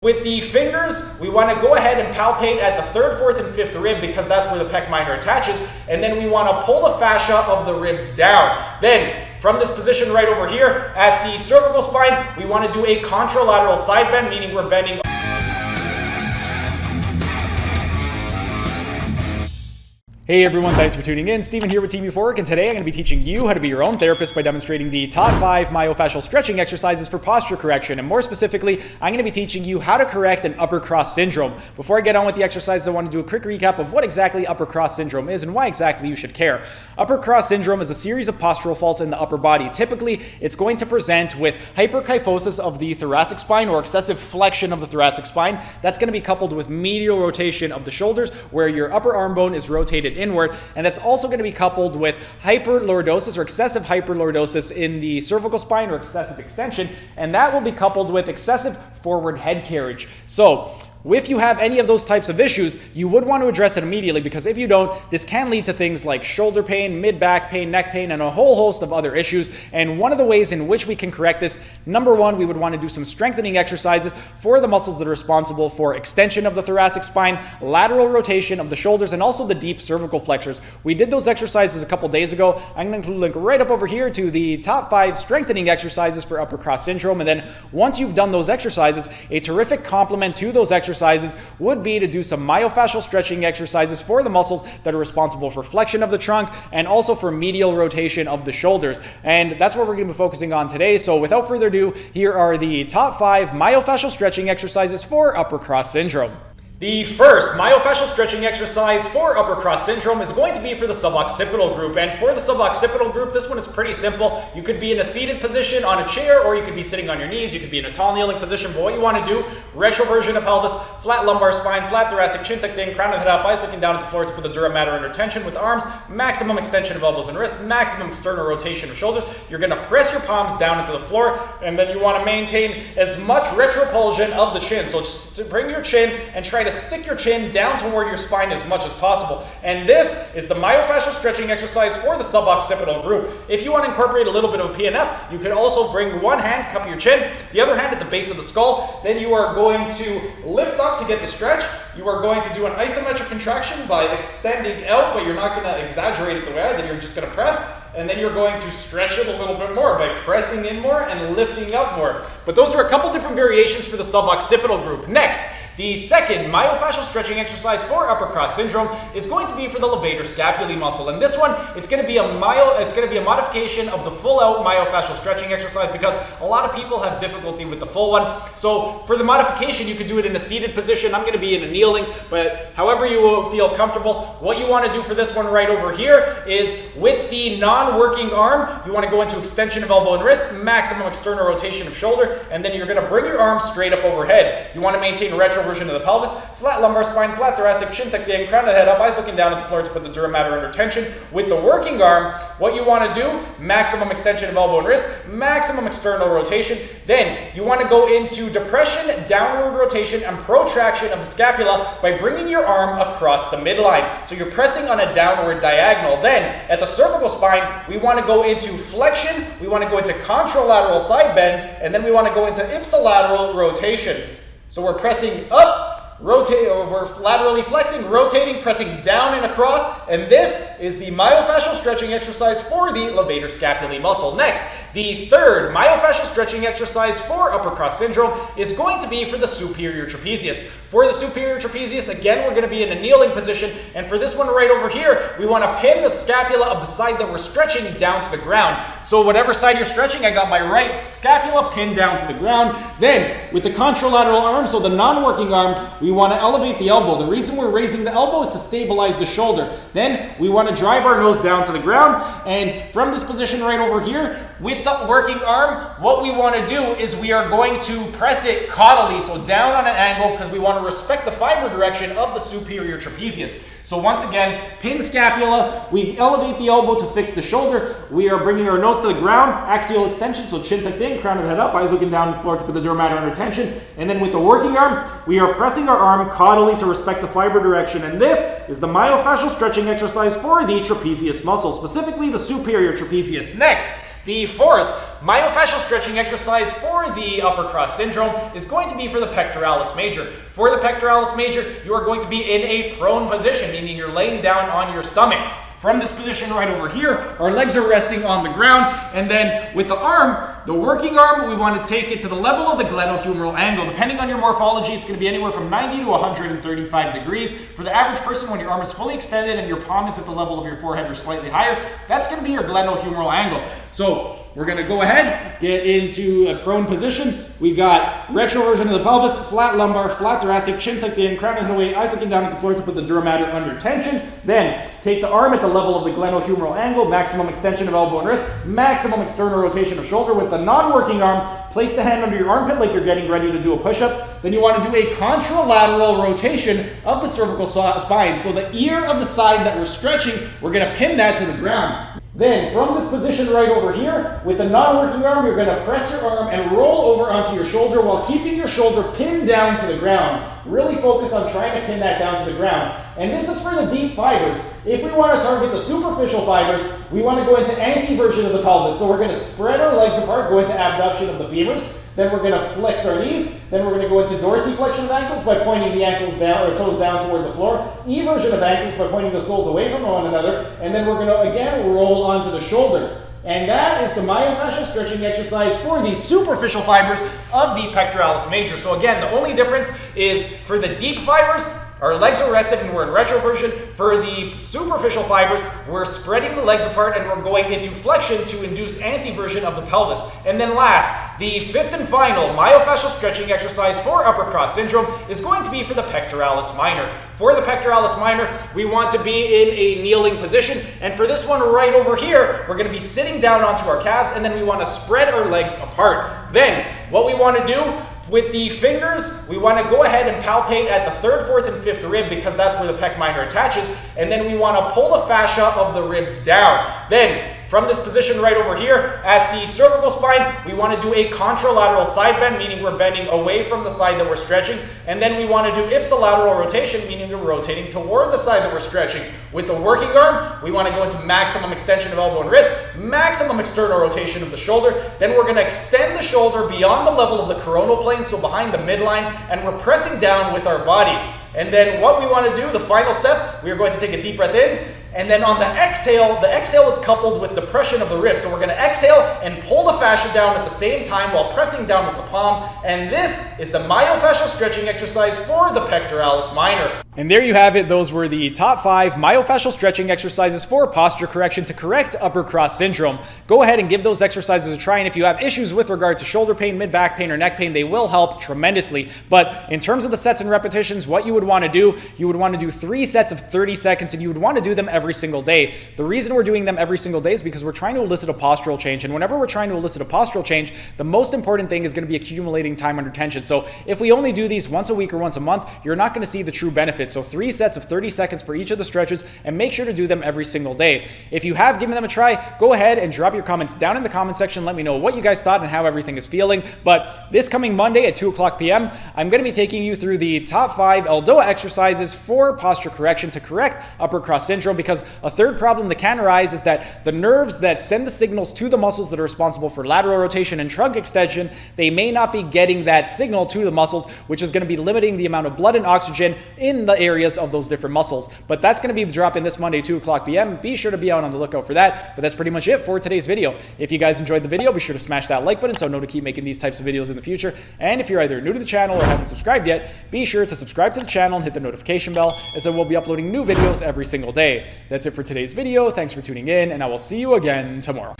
With the fingers, we want to go ahead and palpate at the 3rd, 4th, and 5th rib because that's where the pec minor attaches, and then we want to pull the fascia of the ribs down. Then, from this position right over here, at the cervical spine, we want to do a contralateral side bend, meaning we're bending. Hey everyone, thanks for tuning in. Steven here with Team Euphoric, and today I'm going to be teaching you how to be your own therapist by demonstrating the top 5 myofascial stretching exercises for posture correction. And more specifically, I'm going to be teaching you how to correct an upper cross syndrome. Before I get on with the exercises, I want to do a quick recap of what exactly upper cross syndrome is and why exactly you should care. Upper cross syndrome is a series of postural faults in the upper body. Typically, it's going to present with hyperkyphosis of the thoracic spine or excessive flexion of the thoracic spine. That's going to be coupled with medial rotation of the shoulders, where your upper arm bone is rotated inward, and that's also going to be coupled with hyperlordosis or excessive hyperlordosis in the cervical spine or excessive extension, and that will be coupled with excessive forward head carriage. So if you have any of those types of issues, you would want to address it immediately, because if you don't, this can lead to things like shoulder pain, mid-back pain, neck pain, and a whole host of other issues. And one of the ways in which we can correct this, number one, we would want to do some strengthening exercises for the muscles that are responsible for extension of the thoracic spine, lateral rotation of the shoulders, and also the deep cervical flexors. We did those exercises a couple days ago. I'm going to include a link right up over here to the top 5 strengthening exercises for upper cross syndrome. And then once you've done those exercises, a terrific complement to those exercises would be to do some myofascial stretching exercises for the muscles that are responsible for flexion of the trunk and also for medial rotation of the shoulders. And that's what we're going to be focusing on today. So without further ado, here are the top 5 myofascial stretching exercises for upper cross syndrome. The first myofascial stretching exercise for upper cross syndrome is going to be for the suboccipital group. And for the suboccipital group, this one is pretty simple. You could be in a seated position on a chair, or you could be sitting on your knees. You could be in a tall kneeling position. But what you want to do, retroversion of pelvis, flat lumbar spine, flat thoracic, chin tucked in, crown of the head up, eyes looking down at the floor to put the dura mater under tension with the arms, maximum extension of elbows and wrists, maximum external rotation of shoulders. You're going to press your palms down into the floor, and then you want to maintain as much retropulsion of the chin. So just bring your chin and try to stick your chin down toward your spine as much as possible. And this is the myofascial stretching exercise for the suboccipital group. If you want to incorporate a little bit of a PNF, you could also bring one hand, cup your chin, the other hand at the base of the skull. Then you are going to lift up to get the stretch. You are going to do an isometric contraction by extending out, but you're not going to exaggerate it the way I did. You're just going to press. And then you're going to stretch it a little bit more by pressing in more and lifting up more. But those are a couple different variations for the suboccipital group. Next, the second myofascial stretching exercise for upper cross syndrome is going to be for the levator scapulae muscle. And this one, it's going to be a modification of the full out myofascial stretching exercise, because a lot of people have difficulty with the full one. So for the modification, you could do it in a seated position. I'm going to be in a kneeling, but however you will feel comfortable. What you want to do for this one right over here is with the non-working arm, you want to go into extension of elbow and wrist, maximum external rotation of shoulder, and then you're going to bring your arms straight up overhead. You want to maintain retroversion of the pelvis, flat lumbar spine, flat thoracic, chin tucked in, crown of the head up, eyes looking down at the floor to put the dura mater under tension. With the working arm, what you want to do, maximum extension of elbow and wrist, maximum external rotation. Then you want to go into depression, downward rotation, and protraction of the scapula by bringing your arm across the midline. So you're pressing on a downward diagonal. Then at the cervical spine, we want to go into flexion, we want to go into contralateral side bend, and then we want to go into ipsilateral rotation. So we're pressing up, rotate, or we're laterally flexing, rotating, pressing down and across, and this is the myofascial stretching exercise for the levator scapulae muscle. Next, the third myofascial stretching exercise for upper cross syndrome is going to be for the superior trapezius. For the superior trapezius, again, we're going to be in a kneeling position, and for this one right over here, we want to pin the scapula of the side that we're stretching down to the ground. So whatever side you're stretching, I got my right scapula pinned down to the ground. Then, with the contralateral arm, so the non-working arm, we want to elevate the elbow. The reason we're raising the elbow is to stabilize the shoulder. Then, we want to drive our nose down to the ground, and from this position right over here, with the working arm, what we want to do is we are going to press it caudally, so down on an angle, because we want to respect the fiber direction of the superior trapezius. So once again, pin scapula, we elevate the elbow to fix the shoulder, we are bringing our nose to the ground, axial extension, so chin tucked in, crown of the head up, eyes looking down the floor to put the dura mater under tension, and then with the working arm, we are pressing our arm caudally to respect the fiber direction, and this is the myofascial stretching exercise for the trapezius muscle, specifically the superior trapezius. Next, the fourth myofascial stretching exercise for the upper cross syndrome is going to be for the pectoralis major. For the pectoralis major, you are going to be in a prone position, meaning you're laying down on your stomach. From this position right over here, our legs are resting on the ground, and then with the arm, the working arm, we want to take it to the level of the glenohumeral angle. Depending on your morphology, it's going to be anywhere from 90 to 135 degrees. For the average person, when your arm is fully extended and your palm is at the level of your forehead or slightly higher, that's going to be your glenohumeral angle. So we're going to go ahead, get into a prone position. We got retroversion of the pelvis, flat lumbar, flat thoracic, chin tucked in, crown is away, eyes looking down at the floor to put the dura mater under tension. Then take the arm at the level of the glenohumeral angle, maximum extension of elbow and wrist, maximum external rotation of shoulder. With the non-working arm, place the hand under your armpit like you're getting ready to do a push-up. Then you want to do a contralateral rotation of the cervical spine. So the ear of the side that we're stretching, we're going to pin that to the ground. Then, from this position right over here, with the non-working arm, you're going to press your arm and roll over onto your shoulder while keeping your shoulder pinned down to the ground. Really focus on trying to pin that down to the ground. And this is for the deep fibers. If we want to target the superficial fibers, we want to go into anteversion of the pelvis. So we're going to spread our legs apart, go into abduction of the femurs. Then we're going to flex our knees. Then we're going to go into dorsiflexion of ankles by pointing the ankles down or toes down toward the floor. Eversion of ankles by pointing the soles away from one another. And then we're going to, again, roll onto the shoulder. And that is the myofascial stretching exercise for the superficial fibers of the pectoralis major. So again, the only difference is for the deep fibers, our legs are rested and we're in retroversion. For the superficial fibers, we're spreading the legs apart and we're going into flexion to induce anteversion of the pelvis. And then last, the fifth and final myofascial stretching exercise for upper cross syndrome is going to be for the pectoralis minor. For the pectoralis minor, we want to be in a kneeling position. And for this one right over here, we're going to be sitting down onto our calves and then we want to spread our legs apart. Then what we want to do with the fingers, we want to go ahead and palpate at the third, fourth, and fifth rib because that's where the pec minor attaches. And then we want to pull the fascia of the ribs down. Then, from this position right over here at the cervical spine, we want to do a contralateral side bend, meaning we're bending away from the side that we're stretching. And then we want to do ipsilateral rotation, meaning we're rotating toward the side that we're stretching. With the working arm, we want to go into maximum extension of elbow and wrist, maximum external rotation of the shoulder. Then we're going to extend the shoulder beyond the level of the coronal plane, so behind the midline, and we're pressing down with our body. And then what we want to do, the final step, we are going to take a deep breath in. And then on the exhale is coupled with depression of the ribs. So we're going to exhale and pull the fascia down at the same time while pressing down with the palm. And this is the myofascial stretching exercise for the pectoralis minor. And there you have it. Those were the top 5 myofascial stretching exercises for posture correction to correct upper cross syndrome. Go ahead and give those exercises a try. And if you have issues with regard to shoulder pain, mid-back pain, or neck pain, they will help tremendously. But in terms of the sets and repetitions, what you would want to do, you would want to do 3 sets of 30 seconds, and you would want to do them every single day. The reason we're doing them every single day is because we're trying to elicit a postural change. And whenever we're trying to elicit a postural change, the most important thing is going to be accumulating time under tension. So if we only do these once a week or once a month, you're not going to see the true benefits. So 3 sets of 30 seconds for each of the stretches, and make sure to do them every single day. If you have given them a try, go ahead and drop your comments down in the comment section. Let me know what you guys thought and how everything is feeling. But this coming Monday at 2 o'clock p.m., I'm going to be taking you through the top 5 ELDOA exercises for posture correction to correct upper cross syndrome, because a third problem that can arise is that the nerves that send the signals to the muscles that are responsible for lateral rotation and trunk extension, they may not be getting that signal to the muscles, which is going to be limiting the amount of blood and oxygen in the areas of those different muscles. But that's going to be dropping this Monday, 2 o'clock p.m. Be sure to be out on the lookout for that. But that's pretty much it for today's video. If you guys enjoyed the video, be sure to smash that like button so I know to keep making these types of videos in the future. And if you're either new to the channel or haven't subscribed yet, be sure to subscribe to the channel and hit the notification bell, as I will be uploading new videos every single day. That's it for today's video. Thanks for tuning in, and I will see you again tomorrow.